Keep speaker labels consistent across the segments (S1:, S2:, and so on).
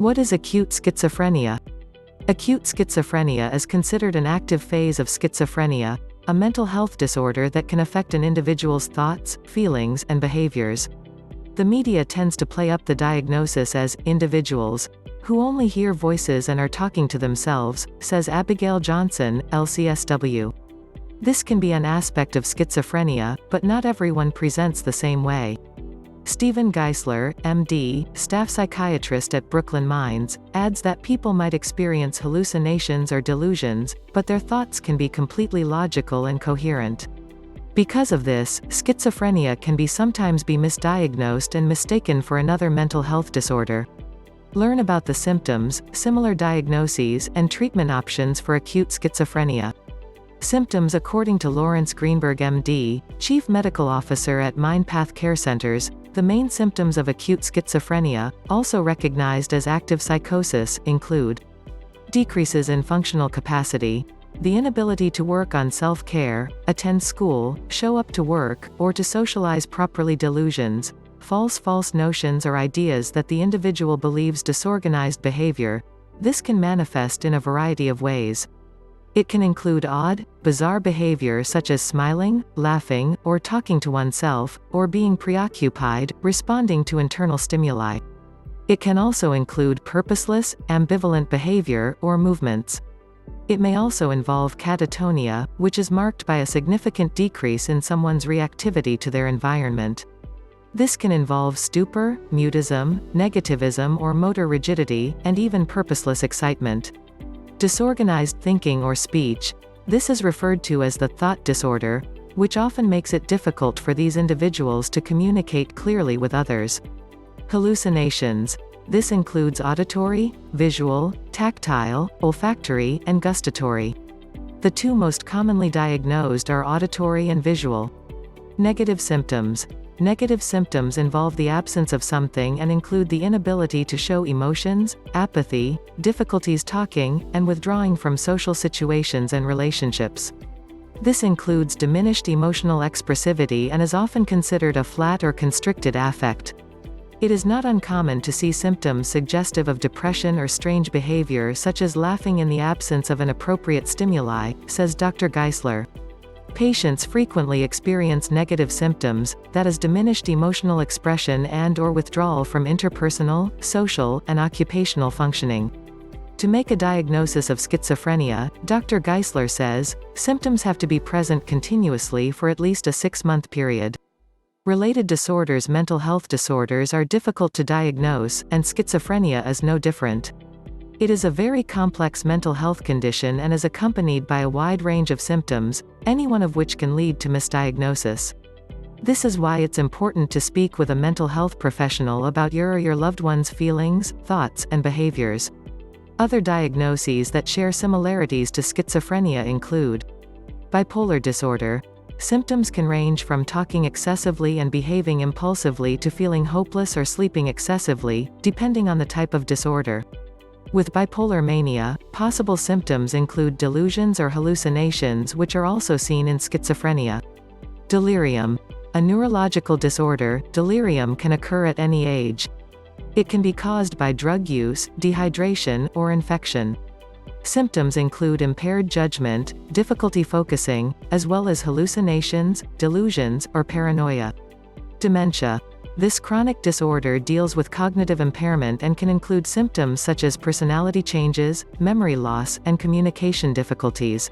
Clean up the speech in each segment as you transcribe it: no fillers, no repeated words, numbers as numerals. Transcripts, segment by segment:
S1: What is acute schizophrenia? Acute schizophrenia is considered an active phase of schizophrenia, a mental health disorder that can affect an individual's thoughts, feelings, and behaviors. The media tends to play up the diagnosis as individuals who only hear voices and are talking to themselves, says Abigail Johnson, LCSW. This can be an aspect of schizophrenia, but not everyone presents the same way. Stephen Geisler, MD, staff psychiatrist at Brooklyn Minds, adds that people might experience hallucinations or delusions, but their thoughts can be completely logical and coherent. Because of this, schizophrenia can sometimes be misdiagnosed and mistaken for another mental health disorder. Learn about the symptoms, similar diagnoses, and treatment options for acute schizophrenia. Symptoms. According to Lawrence Greenberg MD, Chief Medical Officer at MindPath Care Centers, the main symptoms of acute schizophrenia, also recognized as active psychosis, include decreases in functional capacity, the inability to work on self-care, attend school, show up to work, or to socialize properly, delusions, false notions or ideas that the individual believes, disorganized behavior. This can manifest in a variety of ways. It can include odd, bizarre behavior such as smiling, laughing, or talking to oneself, or being preoccupied, responding to internal stimuli. It can also include purposeless, ambivalent behavior, or movements. It may also involve catatonia, which is marked by a significant decrease in someone's reactivity to their environment. This can involve stupor, mutism, negativism or motor rigidity, and even purposeless excitement. Disorganized thinking or speech. This is referred to as the thought disorder, which often makes it difficult for these individuals to communicate clearly with others. Hallucinations. This includes auditory, visual, tactile, olfactory, and gustatory. The two most commonly diagnosed are auditory and visual. Negative symptoms. Negative symptoms involve the absence of something and include the inability to show emotions, apathy, difficulties talking, and withdrawing from social situations and relationships. This includes diminished emotional expressivity and is often considered a flat or constricted affect. It is not uncommon to see symptoms suggestive of depression or strange behavior such as laughing in the absence of an appropriate stimuli, says Dr. Geisler. Patients frequently experience negative symptoms, that is diminished emotional expression and/or withdrawal from interpersonal, social, and occupational functioning. To make a diagnosis of schizophrenia, Dr. Geisler says, symptoms have to be present continuously for at least a 6-month period. Related disorders. Mental health disorders are difficult to diagnose, and schizophrenia is no different. It is a very complex mental health condition and is accompanied by a wide range of symptoms, any one of which can lead to misdiagnosis. This is why it's important to speak with a mental health professional about your or your loved one's feelings, thoughts, and behaviors. Other diagnoses that share similarities to schizophrenia include bipolar disorder. Symptoms can range from talking excessively and behaving impulsively to feeling hopeless or sleeping excessively, depending on the type of disorder. With bipolar mania, possible symptoms include delusions or hallucinations, which are also seen in schizophrenia. Delirium. A neurological disorder, delirium can occur at any age. It can be caused by drug use, dehydration, or infection. Symptoms include impaired judgment, difficulty focusing, as well as hallucinations, delusions, or paranoia. Dementia. This chronic disorder deals with cognitive impairment and can include symptoms such as personality changes, memory loss, and communication difficulties.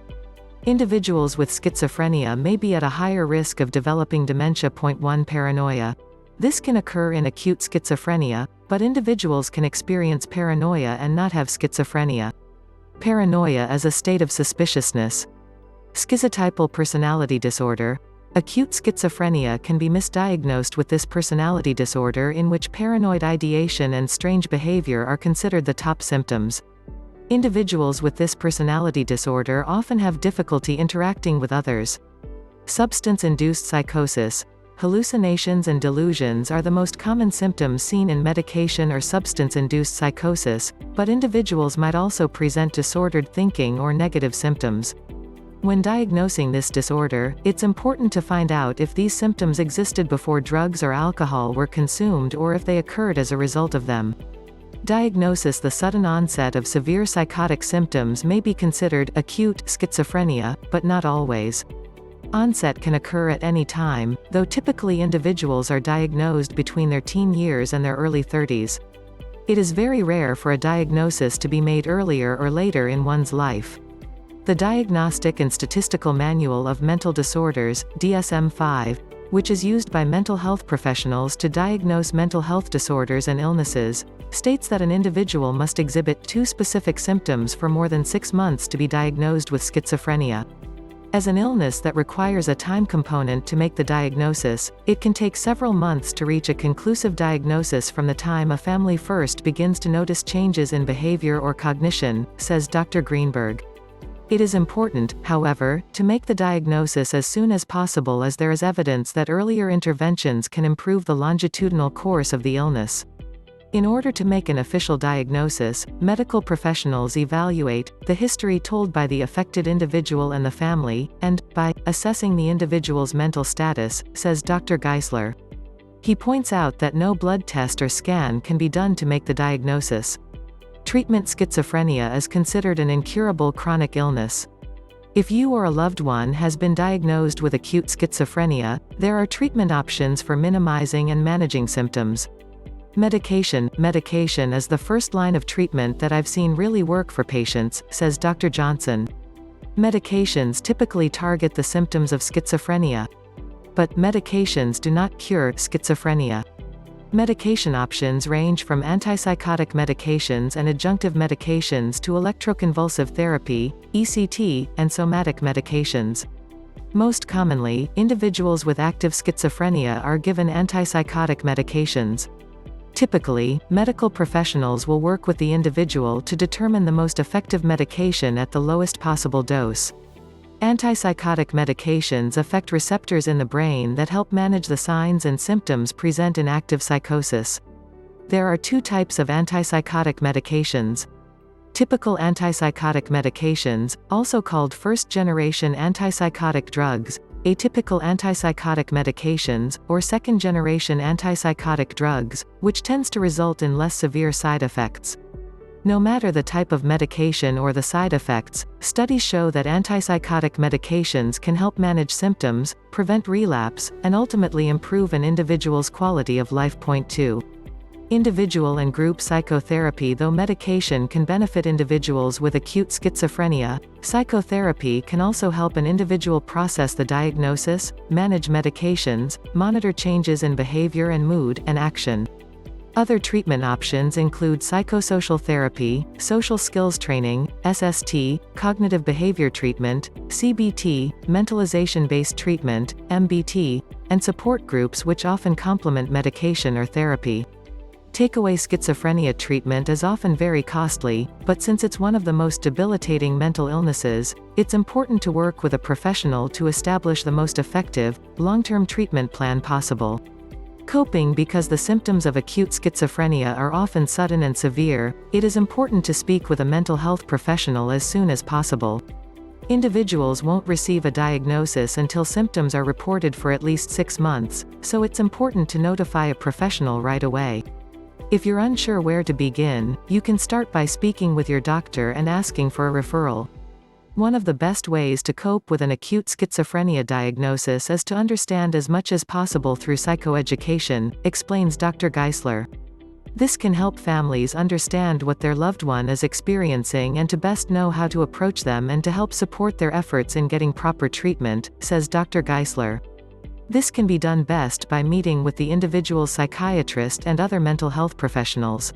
S1: Individuals with schizophrenia may be at a higher risk of developing dementia. 1. Paranoia. This can occur in acute schizophrenia, but individuals can experience paranoia and not have schizophrenia. Paranoia is a state of suspiciousness. Schizotypal personality disorder. Acute schizophrenia can be misdiagnosed with this personality disorder in which paranoid ideation and strange behavior are considered the top symptoms. Individuals with this personality disorder often have difficulty interacting with others. Substance-induced psychosis. Hallucinations and delusions are the most common symptoms seen in medication or substance-induced psychosis, but individuals might also present disordered thinking or negative symptoms. When diagnosing this disorder, it's important to find out if these symptoms existed before drugs or alcohol were consumed or if they occurred as a result of them. Diagnosis: the sudden onset of severe psychotic symptoms may be considered acute schizophrenia, but not always. Onset can occur at any time, though typically individuals are diagnosed between their teen years and their early 30s. It is very rare for a diagnosis to be made earlier or later in one's life. The Diagnostic and Statistical Manual of Mental Disorders, DSM-5, which is used by mental health professionals to diagnose mental health disorders and illnesses, states that an individual must exhibit 2 specific symptoms for more than 6 months to be diagnosed with schizophrenia. As an illness that requires a time component to make the diagnosis, it can take several months to reach a conclusive diagnosis from the time a family first begins to notice changes in behavior or cognition, says Dr. Greenberg. It is important, however, to make the diagnosis as soon as possible, as there is evidence that earlier interventions can improve the longitudinal course of the illness. In order to make an official diagnosis, medical professionals evaluate the history told by the affected individual and the family, and, by assessing the individual's mental status, says Dr. Geisler. He points out that no blood test or scan can be done to make the diagnosis. Treatment: schizophrenia is considered an incurable chronic illness. If you or a loved one has been diagnosed with acute schizophrenia, there are treatment options for minimizing and managing symptoms. Medication is the first line of treatment that I've seen really work for patients, says Dr. Johnson. Medications typically target the symptoms of schizophrenia. But medications do not cure schizophrenia. Medication options range from antipsychotic medications and adjunctive medications to electroconvulsive therapy, ECT, and somatic medications. Most commonly, individuals with active schizophrenia are given antipsychotic medications. Typically, medical professionals will work with the individual to determine the most effective medication at the lowest possible dose. Antipsychotic medications affect receptors in the brain that help manage the signs and symptoms present in active psychosis. There are 2 types of antipsychotic medications. Typical antipsychotic medications, also called first-generation antipsychotic drugs, atypical antipsychotic medications, or second-generation antipsychotic drugs, which tends to result in less severe side effects. No matter the type of medication or the side effects, studies show that antipsychotic medications can help manage symptoms, prevent relapse, and ultimately improve an individual's quality of life. Point 2. Individual and group psychotherapy. Though medication can benefit individuals with acute schizophrenia, psychotherapy can also help an individual process the diagnosis, manage medications, monitor changes in behavior and mood and action. Other treatment options include psychosocial therapy, social skills training, SST, cognitive behavior treatment, CBT, mentalization-based treatment, MBT, and support groups, which often complement medication or therapy. Takeaway: schizophrenia treatment is often very costly, but since it's one of the most debilitating mental illnesses, it's important to work with a professional to establish the most effective, long-term treatment plan possible. Coping: because the symptoms of acute schizophrenia are often sudden and severe, it is important to speak with a mental health professional as soon as possible. Individuals won't receive a diagnosis until symptoms are reported for at least 6 months, so it's important to notify a professional right away. If you're unsure where to begin, you can start by speaking with your doctor and asking for a referral. One of the best ways to cope with an acute schizophrenia diagnosis is to understand as much as possible through psychoeducation, explains Dr. Geisler. This can help families understand what their loved one is experiencing and to best know how to approach them and to help support their efforts in getting proper treatment, says Dr. Geisler. This can be done best by meeting with the individual's psychiatrist and other mental health professionals.